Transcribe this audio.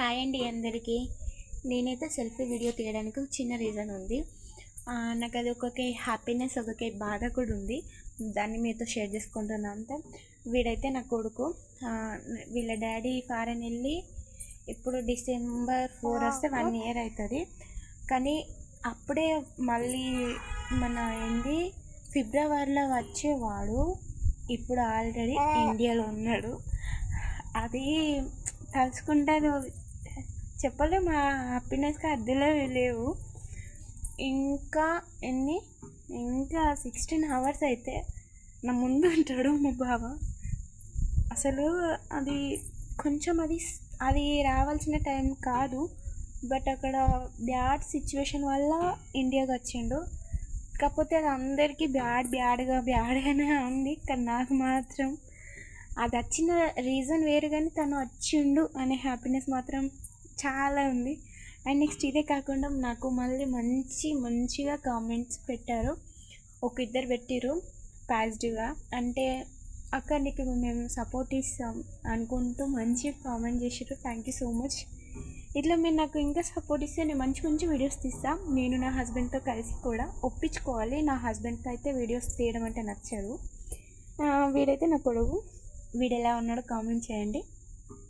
Hi అండి అందరికీ. నేనైతే సెల్ఫీ వీడియో తీయడానికి ఒక చిన్న రీజన్ ఉంది. నాకు అది ఒక్కొక్క హ్యాపీనెస్, ఒక్కొక్క బాధ కూడా ఉంది. దాన్ని మీతో షేర్ చేసుకుంటున్నాను. అంతే, వీడైతే నా కొడుకు. వీళ్ళ డాడీ ఫారెన్ వెళ్ళి ఇప్పుడు December 4 వస్తే 1 year అవుతుంది. కానీ అప్పుడే మళ్ళీ మన ఫిబ్రవరిలో వచ్చేవాడు. ఇప్పుడు ఆల్రెడీ ఇండియాలో ఉన్నాడు. అది తలుచుకుంటే చెప్పలేము. మా హ్యాపీనెస్కి అద్దెలో లేవు. ఇంకా 16 hours అయితే నా ముందు ఉంటాడు మా బావ. అసలు అది కొంచెం అది రావాల్సిన టైం కాదు. బట్ అక్కడ బ్యాడ్ సిచ్యువేషన్ వల్ల ఇండియాకి వచ్చిండు. కాకపోతే అది అందరికీ బ్యాడ్గానే ఉంది. కానీ నాకు మాత్రం అది వచ్చిన రీజన్ వేరు, కానీ తను వచ్చిండు అనే హ్యాపీనెస్ మాత్రం చాలా ఉంది. అండ్ నెక్స్ట్ ఇదే కాకుండా నాకు మళ్ళీ మంచిగా కామెంట్స్ పెట్టారు. ఒక ఇద్దరు పెట్టిరు పాజిటివ్గా. అంటే అక్క నీకు మేము సపోర్ట్ ఇస్తాం అనుకుంటూ మంచిగా కామెంట్ చేసారు. Thank you so much. ఇట్లా మీరు నాకు ఇంకా సపోర్ట్ ఇస్తే నేను మంచి వీడియోస్ తీస్తాను. నేను నా హస్బెండ్తో కలిసి కూడా ఒప్పించుకోవాలి. నా హస్బెండ్తో అయితే వీడియోస్ తీయడం అంటే నచ్చదు. వీడైతే నా కొడుకు. వీడు ఎలా ఉన్నాడో కామెంట్ చేయండి.